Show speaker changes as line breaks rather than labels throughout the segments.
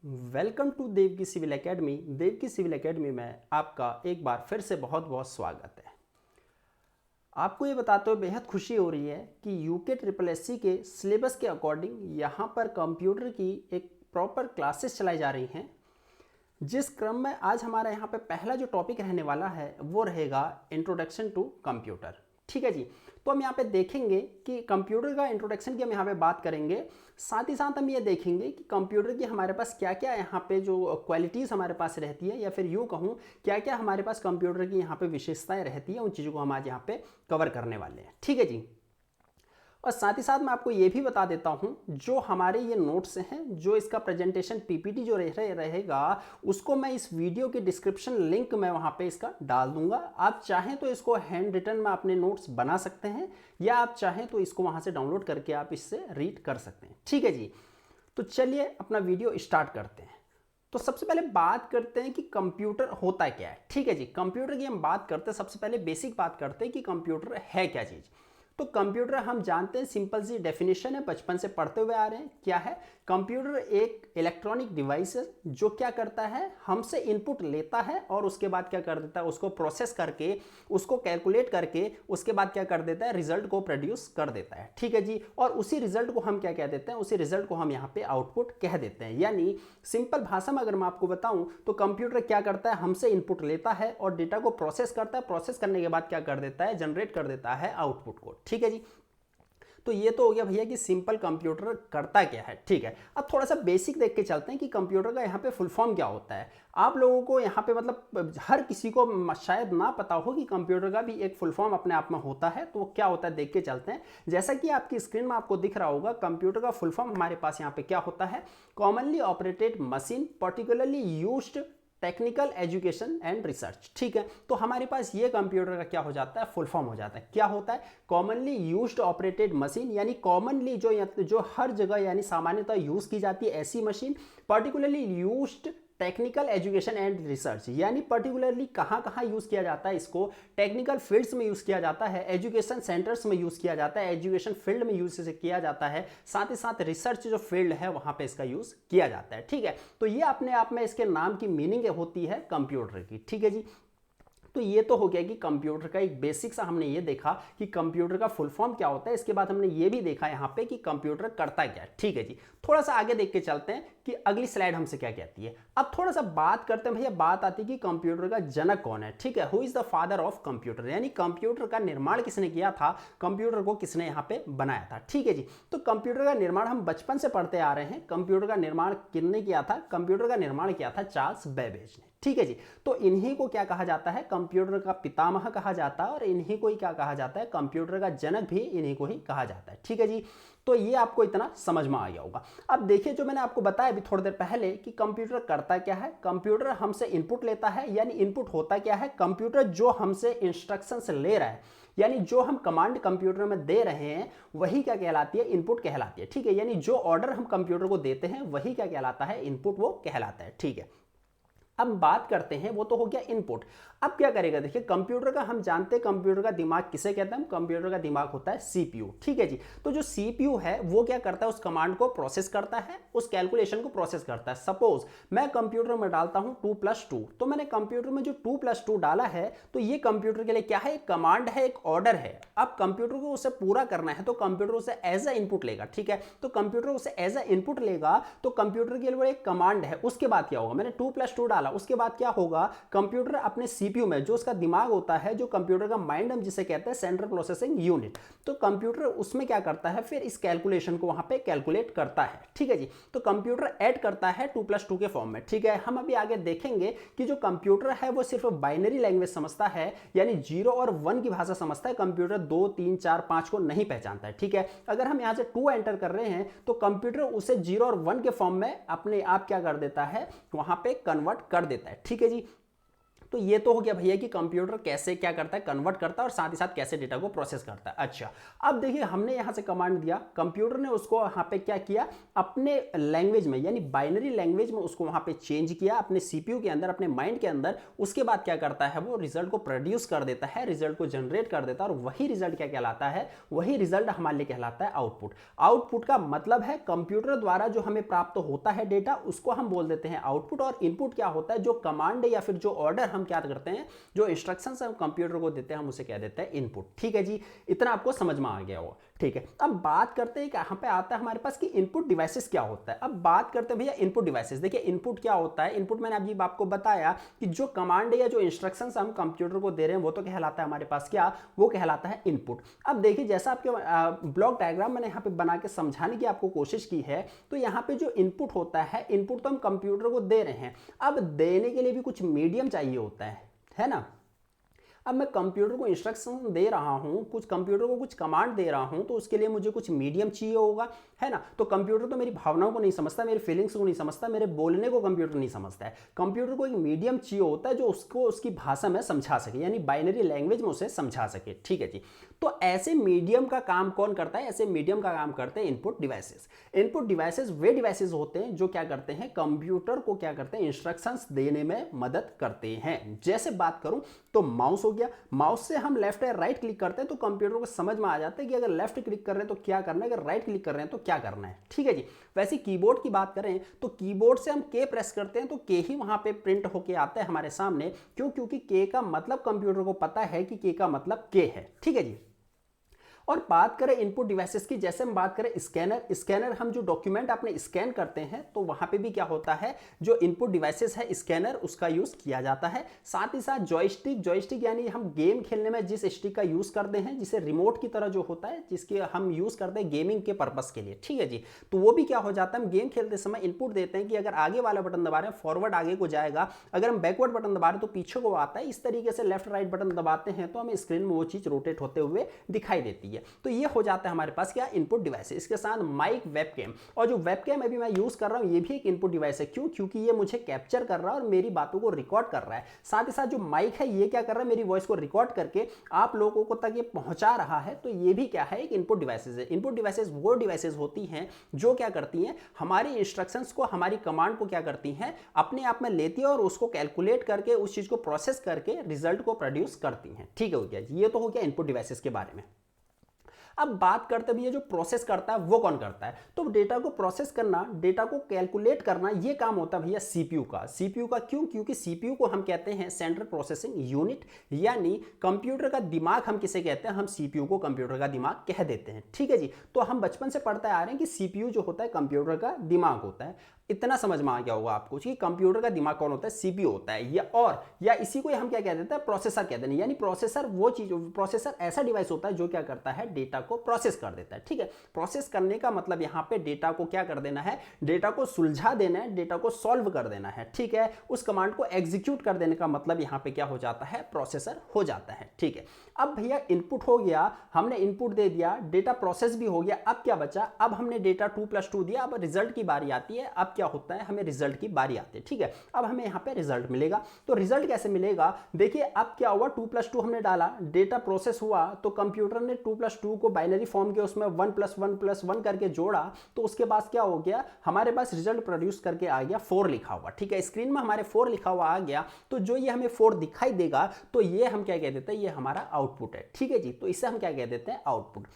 Welcome to देव की civil academy. देव की civil academy में आपका एक बार फिर से बहुत बहुत स्वागत है। आपको ये बताते हुए बेहद खुशी हो रही है कि यूके ट्रिपल एससी के सिलेबस के अकॉर्डिंग यहाँ पर कंप्यूटर की एक प्रॉपर क्लासेस चलाई जा रही हैं, जिस क्रम में आज हमारा यहाँ पे पहला जो टॉपिक रहने वाला है वो रहेगा इंट्रोडक्शन टू कंप्यूटर। ठीक है जी। तो हम यहाँ पे देखेंगे कि कंप्यूटर का इंट्रोडक्शन की हम यहाँ पे बात करेंगे, साथ ही साथ हम ये देखेंगे कि कंप्यूटर की हमारे पास क्या क्या यहाँ पे जो क्वालिटीज़ हमारे पास रहती है, या फिर यूँ कहूँ क्या क्या हमारे पास कंप्यूटर की यहाँ पे विशेषताएं रहती है, उन चीज़ों को हम आज यहाँ पे कवर करने वाले हैं। ठीक है जी। और साथ ही साथ मैं आपको ये भी बता देता हूँ, जो हमारे ये नोट्स हैं, जो इसका प्रेजेंटेशन पीपीटी जो रहेगा उसको मैं इस वीडियो के डिस्क्रिप्शन लिंक में वहाँ पे इसका डाल दूंगा। आप चाहें तो इसको हैंड रिटन में अपने नोट्स बना सकते हैं, या आप चाहें तो इसको वहाँ से डाउनलोड करके आप इससे रीड कर सकते हैं। ठीक है जी। तो चलिए अपना वीडियो स्टार्ट करते हैं। तो सबसे पहले बात करते हैं कि कंप्यूटर होता क्या है। ठीक है जी। कंप्यूटर की हम बात करते हैं, सबसे पहले बेसिक बात करते हैं कि कंप्यूटर है क्या चीज़। तो कंप्यूटर हम जानते हैं, सिंपल सी डेफिनेशन है, बचपन से पढ़ते हुए आ रहे हैं। क्या है कंप्यूटर? एक इलेक्ट्रॉनिक डिवाइस है जो क्या करता है, हमसे इनपुट लेता है और उसके बाद क्या कर देता है, उसको प्रोसेस करके, उसको कैलकुलेट करके, उसके बाद क्या कर देता है, रिजल्ट को प्रोड्यूस कर देता है। ठीक है जी। और उसी रिजल्ट को हम क्या कह देते हैं, उसी रिजल्ट को हम यहाँ पे आउटपुट कह देते हैं। यानी सिंपल भाषा में अगर मैं आपको बताऊं तो कंप्यूटर क्या करता है, हमसे इनपुट लेता है और डेटा को प्रोसेस करता है, प्रोसेस करने के बाद क्या कर देता है, जनरेट कर देता है आउटपुट को। ठीक है जी। तो ये तो हो गया भैया कि सिंपल कंप्यूटर करता क्या है। ठीक है। अब थोड़ा सा बेसिक देख के चलते हैं कि कंप्यूटर का यहाँ पे फुल फॉर्म क्या होता है। आप लोगों को यहाँ पे मतलब हर किसी को शायद ना पता हो कि कंप्यूटर का भी एक फुल फॉर्म अपने आप में होता है। तो क्या होता है देख के चलते हैं। जैसा कि आपकी स्क्रीन में आपको दिख रहा होगा, कंप्यूटर का फुल फॉर्म हमारे पास यहाँ पे क्या होता है, commonly operated machine particularly used technical education and research. ठीक है। तो हमारे पास ये कंप्यूटर का क्या हो जाता है, फुल फॉर्म हो जाता है। क्या होता है, कॉमनली यूज्ड ऑपरेटेड मशीन, यानी कॉमनली जो हर जगह यानी सामान्यतः यूज की जाती है ऐसी machine, particularly used technical education and research, यानी पर्टिकुलरली कहाँ कहाँ यूज़ किया जाता है इसको, टेक्निकल फील्ड्स में यूज़ किया जाता है, एजुकेशन सेंटर्स में यूज़ किया जाता है, एजुकेशन फील्ड में यूज़ किया जाता है, साथ ही साथ रिसर्च जो फील्ड है वहाँ पे इसका यूज़ किया जाता है। ठीक है। तो ये अपने आप में इसके नाम की मीनिंग होती है कंप्यूटर की। ठीक है जी। तो ये तो हो गया कि कंप्यूटर का एक बेसिक सा हमने ये देखा कि कंप्यूटर का फुल फॉर्म क्या होता है। इसके बाद हमने ये भी देखा यहाँ पे कि कंप्यूटर करता क्या है। ठीक है जी। थोड़ा सा आगे देख के चलते हैं कि अगली स्लाइड हमसे क्या कहती है। अब थोड़ा सा बात करते हैं भैया, बात आती है कि कंप्यूटर का जनक कौन है। ठीक है। Who is the father of computer, यानी कंप्यूटर का निर्माण किसने किया था, कंप्यूटर को किसने यहाँ पे बनाया था। ठीक है जी। तो कंप्यूटर का निर्माण हम बचपन से पढ़ते आ रहे हैं। कंप्यूटर का निर्माण किसने किया था, कंप्यूटर का निर्माण किया था चार्ल्स बेबेज ने। ठीक है जी। तो इन्हीं को क्या कहा जाता है, कंप्यूटर का पितामह कहा जाता है, और इन्हीं को ही क्या कहा जाता है, कंप्यूटर का जनक भी इन्हीं को ही कहा जाता है। ठीक है जी। तो ये आपको इतना समझ में आ गया होगा। अब देखिए, जो मैंने आपको बताया अभी थोड़ी देर पहले कि कंप्यूटर करता क्या है, कंप्यूटर हमसे इनपुट लेता है। यानी इनपुट होता क्या है, कंप्यूटर जो हमसे इंस्ट्रक्शंस ले रहा है, यानी जो हम कमांड कंप्यूटर में दे रहे हैं वही क्या कहलाती है, इनपुट कहलाती है। ठीक है। यानी जो ऑर्डर हम कंप्यूटर को देते हैं वही क्या कहलाता है, इनपुट वो कहलाता है। ठीक है। अब बात करते हैं, वो तो हो गया इनपुट। अब क्या करेगा, देखिए कंप्यूटर का हम जानते हैं, कंप्यूटर का दिमाग किसे कहते हैं, कंप्यूटर का दिमाग होता है सीपीयू। ठीक है जी। तो जो सीपीयू है वो क्या करता है, उस कमांड को प्रोसेस करता है, उस कैलकुलेशन को प्रोसेस करता है। सपोज मैं कंप्यूटर में डालता हूं 2+2, तो मैंने कंप्यूटर में जो 2+2 डाला है, तो ये कंप्यूटर के लिए क्या है, एक कमांड है, एक ऑर्डर है। अब कंप्यूटर को उसे पूरा करना है तो कंप्यूटर उसे एज ए इनपुट लेगा। ठीक है। तो कंप्यूटर उसे एज ए इनपुट लेगा, तो कंप्यूटर के लिए एक कमांड है। उसके बाद क्या होगा, मैंने 2+2 डाला, उसके बाद क्या होगा, कंप्यूटर अपने सीपीयू में जो उसका दिमाग होता है, जो कंप्यूटर का माइंड हम जिसे कहते हैं सेंट्रल प्रोसेसिंग यूनिट, तो कंप्यूटर उसमें क्या करता है, फिर इस कैलकुलेशन को वहां पे कैलकुलेट करता है। ठीक है जी। तो कंप्यूटर ऐड करता है 2+2 के फॉर्म में। ठीक है। हम अभी आगे देखेंगे कि जो कंप्यूटर है वो सिर्फ बाइनरी लैंग्वेज समझता है, यानी 0 और 1 की भाषा समझता है। कंप्यूटर 2, 3, 4, 5 को नहीं पहचानता है। ठीक है। अगर हम यहां से 2 एंटर कर रहे हैं तो कंप्यूटर उसे 0 और 1 के फॉर्म में अपने आप क्या कर देता है, वहां पे कन्वर्ट कर देता है। ठीक है जी। तो ये तो हो गया भैया कि कंप्यूटर कैसे क्या करता है, कन्वर्ट करता है और साथ ही साथ कैसे डेटा को प्रोसेस करता है। अच्छा, अब देखिए हमने यहां से कमांड दिया, कंप्यूटर ने उसको यहां पे क्या किया, अपने लैंग्वेज में यानी बाइनरी लैंग्वेज में उसको वहां पे चेंज किया अपने सीपीयू के अंदर, अपने माइंड के अंदर। उसके बाद क्या करता है, वो रिजल्ट को प्रोड्यूस कर देता है, रिजल्ट को जनरेट कर देता है, और वही रिजल्ट क्या कहलाता है, वही रिजल्ट हमारे लिए कहलाता है आउटपुट। आउटपुट का मतलब है कंप्यूटर द्वारा जो हमें प्राप्त होता है डेटा, उसको हम बोल देते हैं आउटपुट। और इनपुट क्या होता है, जो कमांड या फिर जो ऑर्डर हम क्या करते हैं, जो इंस्ट्रक्शंस हम कंप्यूटर को देते हैं, हम उसे क्या देते हैं, इनपुट। ठीक है जी, इतना आपको समझ में आ गया होगा। ठीक है, अब बात करते हैं कहां पे आता है हमारे पास कि इनपुट डिवाइसेस क्या होता है। अब बात करते हैं भैया इनपुट डिवाइसेस। देखिए इनपुट क्या होता है, इनपुट मैंने अभी आपको बताया कि जो कमांड या जो इंस्ट्रक्शंस हम कंप्यूटर को दे रहे हैं वो तो कहलाता है हमारे पास क्या, वो कहलाता है इनपुट। अब देखिए जैसा आपके ब्लॉक डायग्राम मैंने यहाँ पे बना के समझाने की आपको कोशिश की है, तो यहाँ पे जो इनपुट होता है, इनपुट तो हम कंप्यूटर को दे रहे हैं, अब देने के लिए भी कुछ मीडियम चाहिए होता है ना। अब मैं कंप्यूटर को इंस्ट्रक्शन दे रहा हूं, कुछ कंप्यूटर को कुछ कमांड दे रहा हूं, तो उसके लिए मुझे कुछ मीडियम चाहिए होगा, है ना। तो कंप्यूटर तो मेरी भावनाओं को नहीं समझता, मेरी फीलिंग्स को नहीं समझता, मेरे बोलने को कंप्यूटर नहीं समझता है। कंप्यूटर को एक मीडियम चाहिए होता है जो उसको उसकी भाषा में समझा सके, यानी बाइनरी लैंग्वेज में उसे समझा सके। ठीक है जी, तो ऐसे मीडियम का काम कौन करता है, ऐसे मीडियम का काम करते हैं इनपुट डिवाइसेस। इनपुट डिवाइसेस वे डिवाइसेस होते हैं जो क्या करते हैं, कंप्यूटर को क्या करते हैं, इंस्ट्रक्शंस देने में मदद करते हैं। जैसे बात करूं तो माउस हो गया, माउस से हम लेफ्ट या राइट क्लिक करते हैं तो कंप्यूटर को समझ में आ जाता है कि अगर लेफ्ट क्लिक कर रहे हैं तो क्या करना है, अगर राइट क्लिक कर रहे हैं तो क्या करना है। ठीक है जी, वैसे कीबोर्ड की बात करें तो कीबोर्ड से हम के प्रेस करते हैं तो के ही वहां पे प्रिंट होके आता है हमारे सामने। क्यों, क्योंकि के का मतलब कंप्यूटर को पता है कि के का मतलब के है। ठीक है जी, और बात करें इनपुट डिवाइसेस की, जैसे हम बात करें स्कैनर, स्कैनर हम जो डॉक्यूमेंट अपने स्कैन करते हैं तो वहां पे भी क्या होता है, जो इनपुट डिवाइसेस है स्कैनर, उसका यूज किया जाता है। साथ ही साथ जॉयस्टिक, जॉयस्टिक यानी हम गेम खेलने में जिस स्टिक का यूज करते हैं, जिसे रिमोट की तरह जो होता है, जिसके हम यूज करते हैं गेमिंग के पर्पस के लिए। ठीक है जी, तो वो भी क्या हो जाता है, हम गेम खेलते समय इनपुट देते हैं कि अगर आगे वाला बटन दबा रहे हैं फॉरवर्ड आगे को जाएगा, अगर हम बैकवर्ड बटन दबा रहे हैं तो पीछे को आता है। इस तरीके से लेफ्ट राइट बटन दबाते हैं तो हमें स्क्रीन में वो चीज रोटेट होते हुए दिखाई देती है। तो ये हो जाता है हमारे पास क्या, इनपुट डिवाइस। इसके साथ माइक, वेबकैम, और जो वेबकैम अभी मैं यूज कर रहा हूं ये भी एक इनपुट डिवाइस है। क्यों, क्योंकि ये मुझे कैप्चर कर रहा है और मेरी बातों को रिकॉर्ड कर रहा है। साथ ही साथ जो माइक है ये क्या कर रहा है, मेरी वॉइस को रिकॉर्ड करके आप लोगों को तक ये पहुंचा रहा है। तो ये भी क्या है, एक इनपुट डिवाइसेस है। इनपुट डिवाइसेस वो डिवाइसेस होती हैं जो क्या करती हैं, हमारी इंस्ट्रक्शंस को, हमारी कमांड को क्या करती हैं, अपने आप में लेती है और उसको कैलकुलेट करके उस चीज को प्रोसेस करके रिजल्ट को प्रोड्यूस करती हैं। ठीक है, हो गया, ये तो हो गया इनपुट डिवाइसेस के बारे में। अब बात करते भी, ये जो प्रोसेस करता है वो कौन करता है, तो डेटा को प्रोसेस करना, डेटा को कैलकुलेट करना, ये काम होता है भैया सीपीयू का। सीपीयू का क्यों, क्योंकि सीपीयू को हम कहते हैं सेंट्रल प्रोसेसिंग यूनिट, यानी कंप्यूटर का दिमाग हम किसे कहते हैं, हम सीपीयू को कंप्यूटर का दिमाग कह देते हैं। ठीक है जी, तो हम बचपन से पढ़ते आ रहे हैं कि सीपीयू जो होता है कंप्यूटर का दिमाग होता है। इतना समझ में आ गया होगा आपको कि कंप्यूटर का दिमाग कौन होता है, सीपीयू होता है। या इसी को हम क्या कह देते हैं, प्रोसेसर कहते हैं। यानी प्रोसेसर वो चीज, प्रोसेसर ऐसा डिवाइस होता है जो क्या करता है, डेटा को प्रोसेस कर देता है। ठीक है, प्रोसेस करने का मतलब यहाँ पे डेटा को क्या कर देना है, डेटा को सुलझा देना है, डेटा को सॉल्व कर देना है। ठीक है, उस कमांड को एग्जीक्यूट कर देने का मतलब यहाँ पे क्या हो जाता है, प्रोसेसर हो जाता है। ठीक है, अब भैया इनपुट हो गया, हमने इनपुट दे दिया, डेटा प्रोसेस भी हो गया। अब क्या बचा, अब हमने डेटा 2+2 दिया, अब रिजल्ट की बारी आती है। अब क्या होता है, हमें रिजल्ट की बारी आती है। ठीक है, अब हमें यहाँ पे रिजल्ट मिलेगा। तो रिजल्ट कैसे मिलेगा, देखिए अब क्या हुआ, 2+2 हमने डाला, डेटा प्रोसेस हुआ, तो कंप्यूटर ने 2+2 को बाइनरी फॉर्म के उसमें 1+1+1 करके जोड़ा। तो उसके बाद क्या हो गया, हमारे पास रिजल्ट प्रोड्यूस करके आ गया 4 लिखा हुआ। ठीक है, स्क्रीन में हमारे 4 लिखा हुआ आ गया। तो जो ये हमें 4 दिखाई देगा तो ये हम क्या कह देते हैं, ये हमारा आउटपुट है। ठीक है जी, तो इसे हम क्या कह देते हैं, आउटपुट।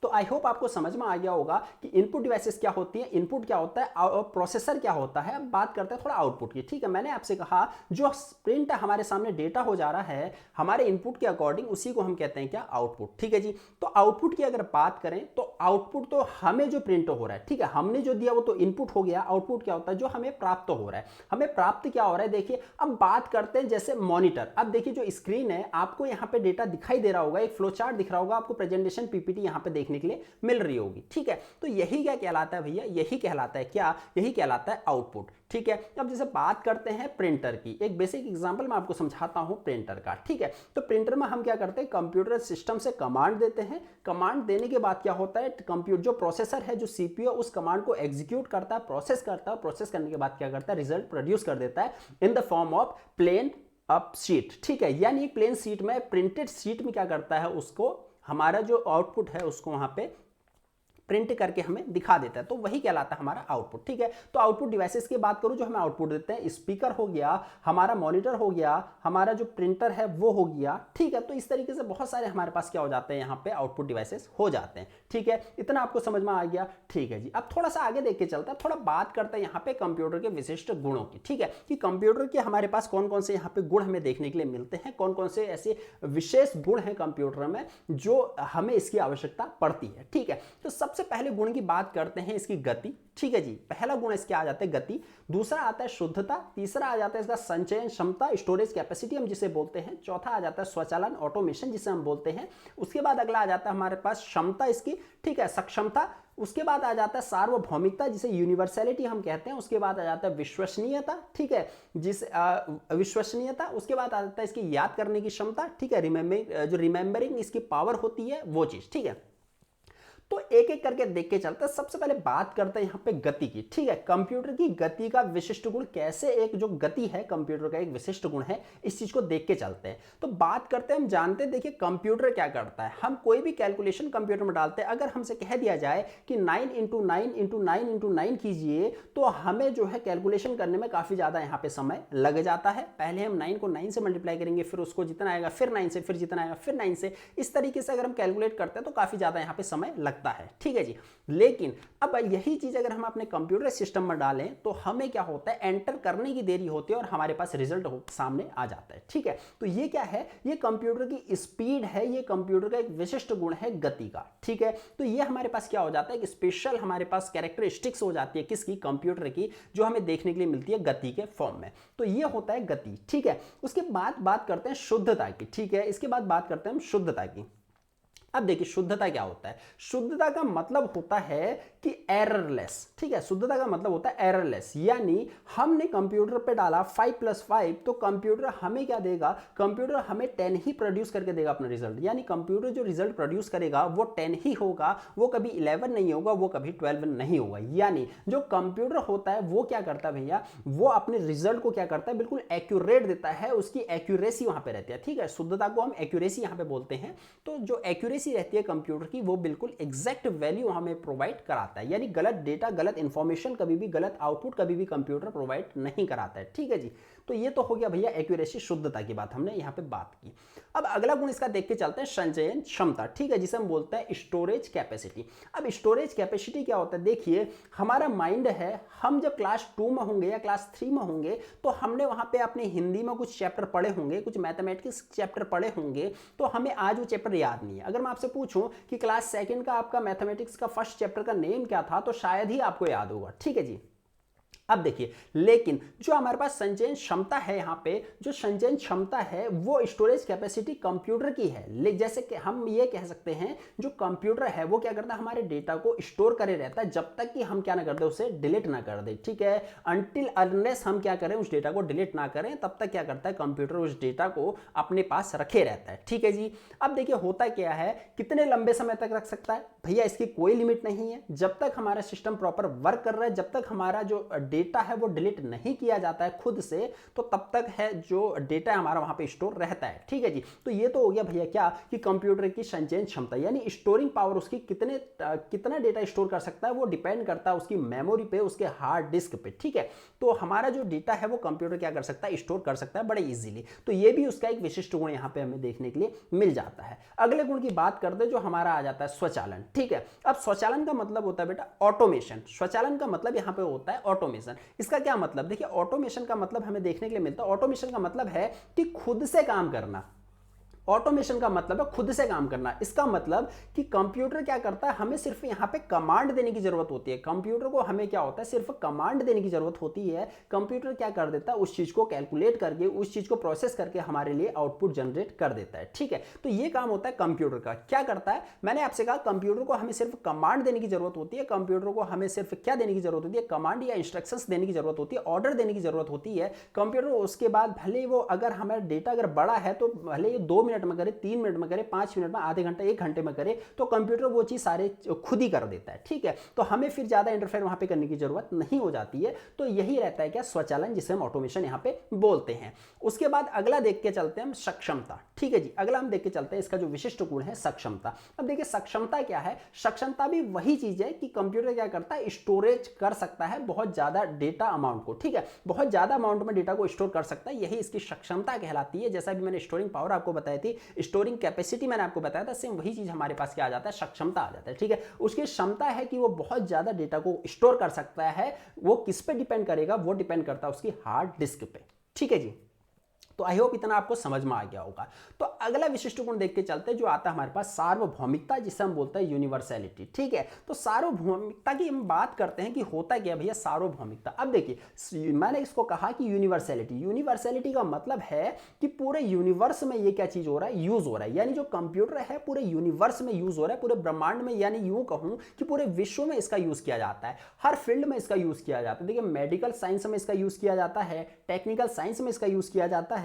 तो आई होप आपको समझ में आ गया होगा कि इनपुट डिवाइसेस क्या होती है, इनपुट क्या होता है और प्रोसेसर क्या होता है। अब बात करते हैं थोड़ा आउटपुट की। ठीक है, मैंने आपसे कहा जो प्रिंट हमारे सामने डेटा हो जा रहा है हमारे इनपुट के अकॉर्डिंग, उसी को हम कहते हैं क्या, आउटपुट। ठीक है जी, तो आउटपुट की अगर बात करें तो आउटपुट तो हमें जो प्रिंट हो रहा है, ठीक है, हमने जो दिया वो तो इनपुट हो गया। आउटपुट क्या होता है, जो हमें प्राप्त हो रहा है। हमें प्राप्त क्या हो रहा है, देखिए अब बात करते हैं जैसे मॉनिटर। अब देखिए जो स्क्रीन है, आपको यहाँ पे डेटा दिखाई दे रहा होगा, एक फ्लो चार्ट दिख रहा होगा आपको, प्रेजेंटेशन पीपीटी यहाँ पे देखने के लिए मिल रही होगी। ठीक है, तो यही क्या कहलाता है भैया, यही कहलाता है क्या, यही कहलाता है आउटपुट। ठीक है, अब जैसे बात करते हैं प्रिंटर की, एक बेसिक एग्जांपल मैं आपको समझाता हूं प्रिंटर का। ठीक है, तो प्रिंटर में हम क्या करते हैं, कंप्यूटर सिस्टम से कमांड देते हैं। कमांड देने के बाद क्या होता है, कंप्यूटर जो प्रोसेसर है, जो सीपीयू, उस कमांड को एग्जीक्यूट करता है, प्रोसेस करता है, प्रोसेस करने के बाद क्या करता है, रिजल्ट प्रोड्यूस कर देता है in the form of plain sheet, ठीक है, यानी प्लेन शीट में, प्रिंटेड शीट में क्या करता है, उसको हमारा जो आउटपुट है उसको वहां पे प्रिंट करके हमें दिखा देता है, तो वही कहलाता है हमारा आउटपुट, ठीक है। तो आउटपुट डिवाइसेस की बात करूं जो हमें आउटपुट देते हैं, स्पीकर हो गया, हमारा मॉनिटर हो गया, हमारा जो प्रिंटर है वो हो गया, ठीक है। तो इस तरीके से बहुत सारे हमारे पास क्या हो जाते हैं, यहाँ पे आउटपुट डिवाइसेस हो जाते हैं, ठीक है। इतना आपको समझ में आ गया, ठीक है जी। अब थोड़ा सा आगे देख के चलता है, थोड़ा बात करते हैं यहाँ पे कंप्यूटर के विशिष्ट गुणों की, ठीक है, कि कंप्यूटर के हमारे पास कौन कौन से यहाँ पे गुण हमें देखने के लिए मिलते हैं, कौन कौन से ऐसे विशेष गुण हैं कंप्यूटर में जो हमें इसकी आवश्यकता पड़ती है, ठीक है। तो सबसे पहले गुण की बात करते हैं इसकी गति, ठीक है जी। पहला गुण इसके आ जाता है गति, दूसरा आता है शुद्धता, तीसरा आ जाता है इसका संचयन क्षमता, स्टोरेज कैपेसिटी हम जिसे बोलते हैं, चौथा आ जाता है स्वचालन ऑटोमेशन जिसे हम बोलते हैं, उसके बाद अगला आ जाता है हमारे पास क्षमता इसकी, ठीक है, सक्षमता, उसके बाद आ जाता है सार्वभौमिकता जिसे यूनिवर्सैलिटी हम कहते हैं, उसके बाद आ जाता है विश्वसनीयता, ठीक है, विश्वसनीयता, उसके बाद आ जाता है इसकी याद करने की क्षमता, ठीक है, रिमेंबरिंग इसकी पावर होती है वो चीज, ठीक है। तो एक एक करके देख के चलते हैं। सबसे पहले बात करते हैं यहाँ पे गति की, ठीक है, कंप्यूटर की गति का विशिष्ट गुण, कैसे एक जो गति है कंप्यूटर का एक विशिष्ट गुण है, इस चीज को देख के चलते हैं। तो बात करते हैं, हम जानते हैं, देखिए कंप्यूटर क्या करता है, हम कोई भी कैलकुलेशन कंप्यूटर में डालते हैं, अगर हमसे कह दिया जाए कि 9 इंटू 9 इंटू 9 इंटू 9 कीजिए, तो हमें जो है कैलकुलेशन करने में काफी ज्यादा यहाँ पे समय लग जाता है। पहले हम 9 को 9 से मल्टीप्लाई करेंगे, फिर उसको जितना आएगा, फिर 9 से, फिर जितना आएगा, फिर 9 से, इस तरीके से अगर हम कैलकुलेट करते हैं तो काफी ज्यादा यहाँ पे समय लगता है, ठीक है जी। लेकिन अब यही चीज अगर हम अपने कंप्यूटर सिस्टम में डालें तो हमें क्या होता है, एंटर करने की देरी होती है और हमारे पास रिजल्ट सामने आ जाता है, ठीक है। तो ये क्या है, ये कंप्यूटर की स्पीड है, ये कंप्यूटर का एक विशिष्ट गुण है गति का, ठीक है। तो ये हमारे पास क्या हो जाता है, एक स्पेशल हमारे पास कैरेक्टरिस्टिक्स हो जाती है किसकी, कंप्यूटर की, जो हमें देखने के लिए मिलती है गति के फॉर्म में। तो ये होता है गति, ठीक है। उसके बाद बात करते हैं शुद्धता की, ठीक है, इसके बाद बात करते हैं हम शुद्धता की। अब देखिए शुद्धता क्या होता है, शुद्धता का मतलब होता है कि एररलेस, ठीक है, शुद्धता का मतलब होता है एररलेस, यानी हमने कंप्यूटर पे डाला 5 + 5 तो कंप्यूटर हमें क्या देगा, कंप्यूटर हमें 10 ही प्रोड्यूस करके देगा अपना रिजल्ट, यानी कंप्यूटर जो रिजल्ट प्रोड्यूस करेगा वो 10 ही होगा, वो कभी 11 नहीं होगा, वो कभी 12 नहीं होगा। यानी जो कंप्यूटर होता है वो क्या करता है भैया, वो अपने रिजल्ट को क्या करता है, बिल्कुल एक्यूरेट देता है, उसकी एक्यूरेसी वहां पे रहती है, ठीक है। शुद्धता को हम एक्यूरेसी यहाँ पे बोलते हैं। तो जो एक्यूरेसी रहती है कंप्यूटर की वो बिल्कुल एग्जैक्ट वैल्यू हमें प्रोवाइड कराता है, यानी गलत डेटा, गलत इंफॉर्मेशन, कभी भी गलत आउटपुट कभी भी कंप्यूटर प्रोवाइड नहीं कराता है, ठीक है जी। तो ये तो हो गया भैया एक्यूरेसी, शुद्धता की बात हमने यहाँ पे बात की। अब अगला गुण इसका देख के चलते हैं संचयन क्षमता, ठीक है, जिसे हम बोलते हैं स्टोरेज कैपेसिटी। अब स्टोरेज कैपेसिटी क्या होता है, देखिए हमारा माइंड है, हम जब क्लास 2 में होंगे या क्लास 3 में होंगे तो हमने वहां पे अपने हिंदी में कुछ चैप्टर पढ़े होंगे, कुछ मैथमेटिक्स चैप्टर पढ़े होंगे, तो हमें आज वो चैप्टर याद नहीं है। अगर मैं आपसे पूछूं कि क्लास 2 का आपका मैथमेटिक्स का फर्स्ट चैप्टर का नेम क्या था, तो शायद ही आपको याद होगा, ठीक है जी। अब देखिए, लेकिन जो हमारे पास संचयन क्षमता है, यहाँ पे जो संचयन क्षमता है वो स्टोरेज कैपेसिटी कंप्यूटर की है। जैसे कि हम ये कह सकते हैं जो कंप्यूटर है वो क्या करता है, हमारे डेटा को स्टोर करे रहता है जब तक कि हम क्या ना कर दे, उसे डिलीट ना कर दे, ठीक है। अनटिल अनलेस हम क्या करें, उस डेटा को डिलीट ना करें, तब तक क्या करता है कंप्यूटर, उस डेटा को अपने पास रखे रहता है, ठीक है जी। अब देखिए होता क्या है, कितने लंबे समय तक रख सकता है भैया, इसकी कोई लिमिट नहीं है। जब तक हमारा सिस्टम प्रॉपर वर्क कर रहा है, जब तक हमारा जो डेटा है वो डिलीट नहीं किया जाता है खुद से, तो तब तक है जो डेटा हमारा वहां पे स्टोर रहता है, ठीक है जी। तो ये तो हो गया भैया क्या, कि कंप्यूटर की संचयन क्षमता, यानी स्टोरिंग पावर, उसकी कितना डेटा स्टोर कर सकता है वो डिपेंड करता है उसकी मेमोरी पे, उसके हार्ड डिस्क पे, ठीक है। तो हमारा जो डेटा है वो कंप्यूटर क्या कर सकता है, स्टोर कर सकता है बड़े इजीली। तो ये भी उसका एक विशिष्ट गुण यहाँ पे हमें देखने के लिए मिल जाता है। अगले गुण की बात करते हैं जो हमारा आ जाता है स्वचालन, ठीक है। अब स्वचालन का मतलब होता है बेटा ऑटोमेशन, स्वचालन का मतलब यहाँ पे होता है ऑटोमेशन। इसका क्या मतलब, देखिए ऑटोमेशन का मतलब हमें देखने के लिए मिलता है, ऑटोमेशन का मतलब है कि खुद से काम करना। ऑटोमेशन का मतलब है खुद से काम करना। इसका मतलब कि कंप्यूटर क्या करता है, हमें सिर्फ यहाँ पे कमांड देने की जरूरत होती है। कंप्यूटर को हमें क्या होता है, सिर्फ कमांड देने की जरूरत होती है। कंप्यूटर क्या कर देता है, उस चीज को कैलकुलेट करके, उस चीज को प्रोसेस करके हमारे लिए आउटपुट जनरेट कर देता है, ठीक है। तो ये काम होता है कंप्यूटर का। क्या करता है, मैंने आपसे कहा कंप्यूटर को हमें सिर्फ कमांड देने की जरूरत होती है। कंप्यूटर को हमें सिर्फ क्या देने की जरूरत होती है, कमांड या इंस्ट्रक्शंस देने की जरूरत होती है, ऑर्डर देने की जरूरत होती है कंप्यूटर। उसके बाद भले वो, अगर हमारा डेटा अगर बड़ा है तो भले 2 मिनट मिनट में करे, 3 मिनट में करे, 5 मिनट में, आधे घंटे, 1 घंटे में करे, तो कंप्यूटर वो चीज़ सारे खुद ही कर देता है। ठीक है, तो हमें फिर ज़्यादा इंटरफेयर वहाँ पे करने की जरूरत नहीं हो जाती है। तो यही रहता है क्या, स्वचालन, जिसे हम ऑटोमेशन यहाँ पे बोलते हैं। उसके बाद अगला देख के चलते हैं हम, सक्षमता। ठीक है जी, अगला हम देख के चलते हैं इसका जो विशिष्ट गुण है, सक्षमता। अब देखिए सक्षमता क्या है, सक्षमता भी वही चीज है कि कंप्यूटर क्या करता है, स्टोरेज कर सकता है बहुत ज्यादा डेटा अमाउंट को। ठीक है, बहुत ज्यादा अमाउंट में डेटा को स्टोर कर सकता है, यही इसकी सक्षमता कहलाती है। जैसा भी मैंने स्टोरिंग पावर आपको बताई थी, स्टोरिंग कैपेसिटी मैंने आपको बताया था, सेम वही चीज हमारे पास क्या आ जाता है, सक्षमता आ जाता है। ठीक है, उसकी क्षमता है कि वो बहुत ज्यादा डेटा को स्टोर कर सकता है। वो किस पे डिपेंड करेगा, वो डिपेंड करता है उसकी हार्ड डिस्क पे। ठीक है जी, तो आई होप इतना आपको समझ में आ गया होगा। तो अगला विशिष्ट गुण देख के चलते हैं जो आता है हमारे पास, सार्वभौमिकता, जिसे हम बोलते हैं यूनिवर्सैलिटी। ठीक है, तो सार्वभौमिकता की हम बात करते हैं कि होता क्या भैया सार्वभौमिकता। अब देखिए मैंने इसको कहा कि यूनिवर्सैलिटी, यूनिवर्सैलिटी का मतलब है कि पूरे यूनिवर्स में ये क्या चीज हो रहा है, यूज हो रहा है। यानी जो कंप्यूटर है पूरे यूनिवर्स में यूज हो रहा है, पूरे ब्रह्मांड में, यानी यूं कहूं कि पूरे विश्व में इसका यूज किया जाता है, हर फील्ड में इसका यूज किया जाता है। देखिए मेडिकल साइंस में इसका यूज किया जाता है, टेक्निकल साइंस में इसका यूज किया जाता है,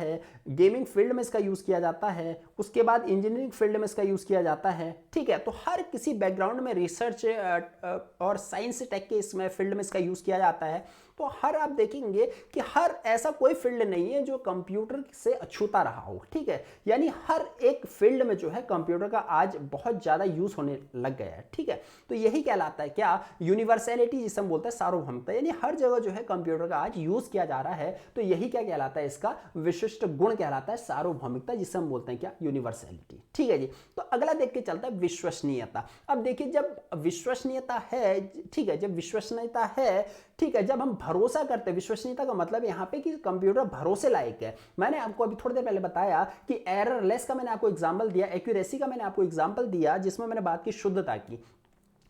गेमिंग फील्ड में इसका यूज किया जाता है, उसके बाद इंजीनियरिंग फील्ड में इसका यूज किया जाता है। ठीक है, तो हर किसी बैकग्राउंड में रिसर्च और साइंस टेक के इसमें फील्ड में इसका यूज किया जाता है। तो हर आप देखेंगे कि हर ऐसा कोई फील्ड नहीं है जो कंप्यूटर से अछूता रहा हो। ठीक है, यानी हर एक फील्ड में जो है कंप्यूटर का आज बहुत ज्यादा यूज होने लग गया है। ठीक है, तो यही कहलाता है क्या, यूनिवर्सैलिटी, जिसे हम बोलते हैं सार्वभौमिकता, यानी हर जगह जो है कंप्यूटर का आज यूज किया जा रहा है। तो यही क्या कहलाता है, इसका विशिष्ट गुण कहलाता है सार्वभौमिकता, जिसे हम बोलते हैं क्या, यूनिवर्सैलिटी। ठीक है जी, तो अगला देख के चलता है विश्वसनीयता। अब देखिए जब विश्वसनीयता है, ठीक है, जब विश्वसनीयता है, ठीक है, जब हम भरोसा करते हैं, विश्वसनीयता का मतलब यहाँ पे कि कंप्यूटर भरोसे लायक है। मैंने आपको अभी थोड़ी देर पहले बताया कि एररलेस का मैंने आपको एग्जांपल दिया, एक्यूरेसी का मैंने आपको एग्जांपल दिया, जिसमें मैंने बात की शुद्धता की।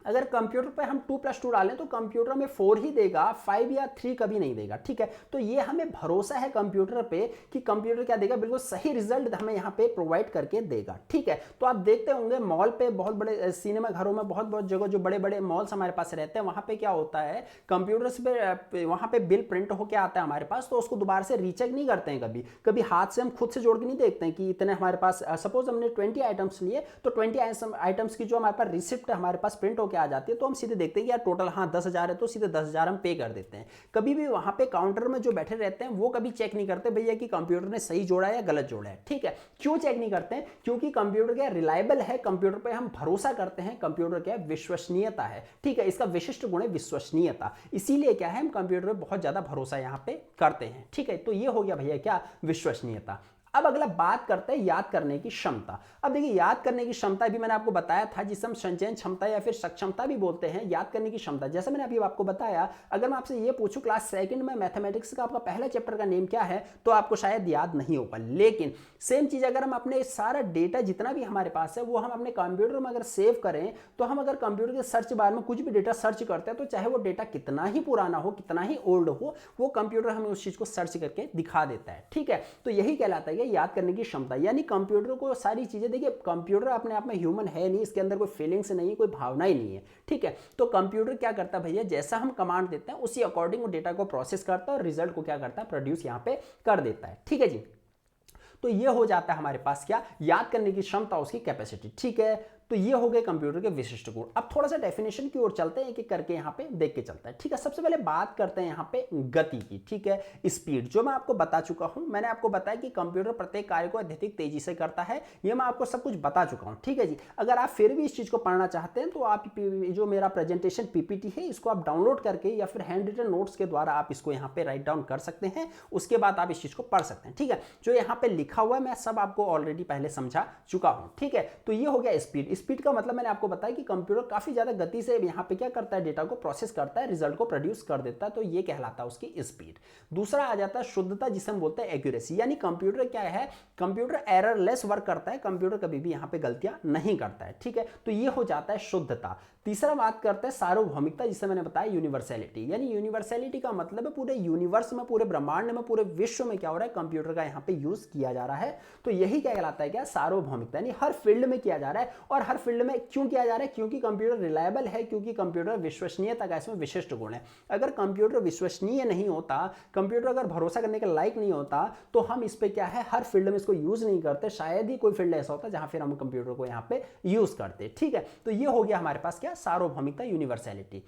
अगर कंप्यूटर पे हम 2+2 डालें तो कंप्यूटर में 4 ही देगा, 5 या 3 कभी नहीं देगा। ठीक है, तो ये हमें भरोसा है कंप्यूटर पे कि कंप्यूटर क्या देगा, बिल्कुल सही रिजल्ट हमें यहाँ पे प्रोवाइड करके देगा। ठीक है, तो आप देखते होंगे मॉल पे, बहुत बड़े सिनेमा घरों में, बहुत जगह जो बड़े बड़े मॉल्स हमारे पास रहते हैं, वहां पे क्या होता है, कंप्यूटर पे वहां पे बिल प्रिंट होकर आता है हमारे पास, तो उसको दोबारा से रीचेक नहीं करते हैं कभी कभी, हाथ से हम खुद से जोड़ के नहीं देखते हैं कि इतने हमारे पास, सपोज हमने 20 आइटम्स लिए, तो 20 आइटम्स की जो हमारे पास रिसिप्ट हमारे पास प्रिंट होकर आ जाती है, तो हम सीधे देखते हैं कि यार टोटल हाँ 10,000 है, तो सीधे 10,000 हम पे कर देते हैं। कभी भी वहां पे काउंटर में जो बैठे रहते हैं वो कभी चेक नहीं करते भैया कि कंप्यूटर ने सही जोड़ा है या गलत जोड़ा है। ठीक है, क्यों चेक नहीं करते हैं, क्योंकि कंप्यूटर क्या रिलायबल है, कंप्यूटर पे हम भरोसा करते हैं, कंप्यूटर क्या विश्वसनीयता है। ठीक है, इसका विशिष्ट गुण है विश्वसनीयता, इसीलिए क्या है, हम कंप्यूटर पे बहुत ज्यादा भरोसा यहाँ पे करते हैं। ठीक है, तो ये हो गया भैया क्या, विश्वसनीयता। अब अगला बात करते हैं याद करने की क्षमता। अब देखिए याद करने की क्षमता भी मैंने आपको बताया था, जिसे हम संचयन क्षमता या फिर सक्षमता भी बोलते हैं। याद करने की क्षमता, जैसे मैंने अभी आपको बताया, अगर मैं आपसे ये पूछूं क्लास 2nd में मैथमेटिक्स का आपका पहला चैप्टर का नेम क्या है, तो आपको शायद याद नहीं होगा। लेकिन सेम चीज अगर हम अपने सारा डेटा जितना भी हमारे पास है वो हम अपने कंप्यूटर में अगर सेव करें, तो हम अगर कंप्यूटर के सर्च बार में कुछ भी डेटा सर्च करते हैं, तो चाहे वो डेटा कितना ही पुराना हो, कितना ही ओल्ड हो, वो कंप्यूटर हमें उस चीज को सर्च करके दिखा देता है। ठीक है, तो यही कहलाता है याद करने की क्षमता। यानी कंप्यूटर को सारी चीजें, देखिए कंप्यूटर अपने आप में ह्यूमन है नहीं, इसके अंदर कोई फीलिंग्स नहीं है, कोई भावना ही नहीं है। ठीक है, तो कंप्यूटर क्या करता है भैया, जैसा हम कमांड देते हैं उसी अकॉर्डिंग वो डेटा को प्रोसेस करता है और रिजल्ट को क्या करता है, प्रोड्यूस यहाँ पे कर देता है। ठीक है जी, तो ये हो जाता है हमारे पास क्या, याद करने की क्षमता, उसकी कैपेसिटी। ठीक है, तो ये हो गए कंप्यूटर के विशिष्ट गुण। अब थोड़ा सा डेफिनेशन की ओर चलते हैं, एक-एक करके यहाँ पे देख के चलता है। ठीक है, सबसे पहले बात करते हैं यहाँ पे गति की। ठीक है, स्पीड, जो मैं आपको बता चुका हूँ, मैंने आपको बताया कि कंप्यूटर प्रत्येक कार्य को अत्यधिक तेजी से करता है, ये मैं आपको सब कुछ बता चुका हूँ। ठीक है जी, अगर आप फिर भी इस चीज को पढ़ना चाहते हैं तो आप जो मेरा प्रेजेंटेशन पीपीटी है, इसको आप डाउनलोड करके या फिर हैंड रिटन नोट्स के द्वारा आप इसको यहाँ पे राइट डाउन कर सकते हैं, उसके बाद आप इस चीज को पढ़ सकते हैं। ठीक है, जो यहाँ पे लिखा हुआ है मैं सब आपको ऑलरेडी पहले समझा चुका हूँ। ठीक है, तो ये हो गया स्पीड। स्पीड का मतलब मैंने आपको बताया कि कंप्यूटर काफी ज्यादा गति से यहाँ पे क्या करता है, डेटा को प्रोसेस करता है, रिजल्ट को प्रोड्यूस कर देता है, तो ये कहलाता है उसकी स्पीड। दूसरा आ जाता है शुद्धता, जिसे हम बोलते हैं एक्यूरेसी। यानी कंप्यूटर क्या है, कंप्यूटर एररलेस वर्क करता है, कंप्यूटर कभी भी यहाँ पे गलतियां नहीं करता है। ठीक है, तो ये हो जाता है शुद्धता। तीसरा बात करते हैं सार्वभौमिकता, जिसे मैंने बताया यूनिवर्सैलिटी। यानी यूनिवर्सैलिटी का मतलब है पूरे यूनिवर्स में, पूरे ब्रह्मांड में, पूरे विश्व में क्या हो रहा है, कंप्यूटर का यहाँ पे यूज किया जा रहा है, तो यही क्या कहलाता है, क्या सार्वभौमिकता। यानी हर फील्ड में किया जा रहा है और हर फील्ड में क्यों किया जा रहा है? क्योंकि कंप्यूटर रिलायबल है, क्योंकि कंप्यूटर विश्वसनीयता का इसमें विशिष्ट गुण है। अगर कंप्यूटर विश्वसनीय नहीं होता, कंप्यूटर अगर भरोसा करने के लायक नहीं होता, तो हम इस पे क्या है, हर फील्ड में इसको यूज नहीं करते। शायद ही कोई फील्ड ऐसा होता जहां फिर हम कंप्यूटर को यहाँ पे यूज करते। ठीक है, तो ये हो गया हमारे पास क्या, सार्वभौमिकता, यूनिवर्सैलिटी।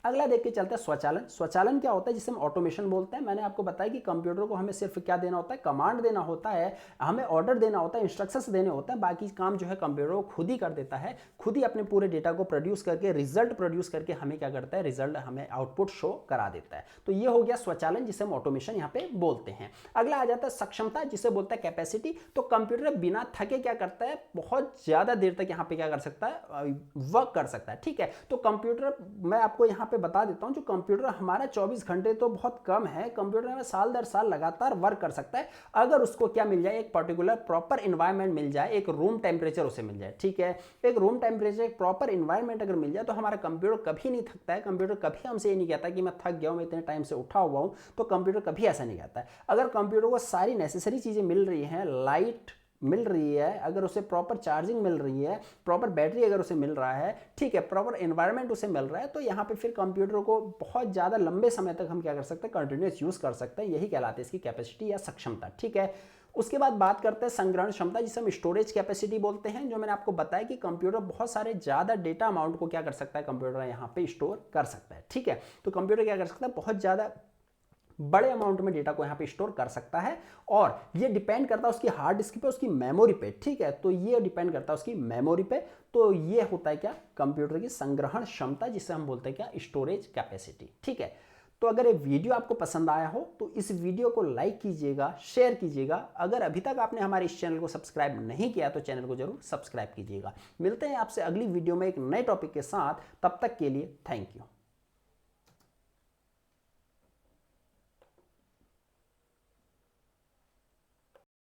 अगला देख के चलते हैं स्वचालन। स्वचालन क्या होता है, जिसे हम ऑटोमेशन बोलते हैं। मैंने आपको बताया कि कंप्यूटर को हमें सिर्फ क्या देना होता है, कमांड देना होता है, हमें ऑर्डर देना होता है, इंस्ट्रक्शंस देने होते हैं, बाकी काम जो है कंप्यूटर वो खुद ही कर देता है, खुद ही अपने पूरे डेटा को प्रोड्यूस करके, रिजल्ट प्रोड्यूस करके हमें क्या करता है, रिजल्ट हमें आउटपुट शो करा देता है। तो ये हो गया स्वचालन, जिसे हम ऑटोमेशन यहाँ पे बोलते हैं। अगला आ जाता है सक्षमता, जिसे बोलता है कैपेसिटी। तो कंप्यूटर बिना थके क्या करता है, बहुत ज्यादा देर तक यहाँ पे क्या कर सकता है, वर्क कर सकता है। ठीक है, तो कंप्यूटर, मैं आपको यहाँ पे बता देता हूँ, जो कंप्यूटर हमारा 24 घंटे तो बहुत कम है, कंप्यूटर में साल दर साल लगातार वर्क कर सकता है, अगर उसको क्या मिल जाए, एक पर्टिकुलर प्रॉपर इन्वायरमेंट मिल जाए, एक रूम टेम्परेचर उसे मिल जाए। ठीक है, एक रूम टेम्परेचर, एक प्रॉपर इन्वायरमेंट अगर मिल जाए, तो हमारा कंप्यूटर कभी नहीं थकता है। कंप्यूटर कभी हमसे ये नहीं कहता कि मैं थक गया हूँ, मैं इतने टाइम से उठा हुआ हूँ, तो कंप्यूटर कभी ऐसा नहीं कहता है। अगर कंप्यूटर को सारी नेसेसरी चीजें मिल रही हैं, लाइट मिल रही है, अगर उसे प्रॉपर चार्जिंग मिल रही है, प्रॉपर बैटरी अगर उसे मिल रहा है, ठीक है, प्रॉपर एनवायरनमेंट उसे मिल रहा है, तो यहाँ पे फिर कंप्यूटर को बहुत ज़्यादा लंबे समय तक हम क्या कर सकते हैं, कंटिन्यूस यूज़ कर सकते हैं। यही कहलाते हैं इसकी कैपेसिटी या सक्षमता। ठीक है, उसके बाद बात करते हैं संग्रहण क्षमता, जिसे हम स्टोरेज कैपेसिटी बोलते हैं। जो मैंने आपको बताया कि कंप्यूटर बहुत सारे ज़्यादा डेटा अमाउंट को क्या कर सकता है, कंप्यूटर यहाँ पे स्टोर कर सकता है। ठीक है, तो कंप्यूटर क्या कर सकता है, बहुत ज़्यादा बड़े अमाउंट में डेटा को यहाँ पे स्टोर कर सकता है, और ये डिपेंड करता है उसकी हार्ड डिस्क पे, उसकी मेमोरी पे। ठीक है, तो ये डिपेंड करता है उसकी मेमोरी पे। तो ये होता है क्या, कंप्यूटर की संग्रहण क्षमता, जिसे हम बोलते हैं क्या, स्टोरेज कैपेसिटी। ठीक है, तो अगर ये वीडियो आपको पसंद आया हो तो इस वीडियो को लाइक कीजिएगा, शेयर कीजिएगा। अगर अभी तक आपने हमारे इस चैनल को सब्सक्राइब नहीं किया तो चैनल को जरूर सब्सक्राइब कीजिएगा। मिलते हैं आपसे अगली वीडियो में एक नए टॉपिक के साथ, तब तक के लिए थैंक यू।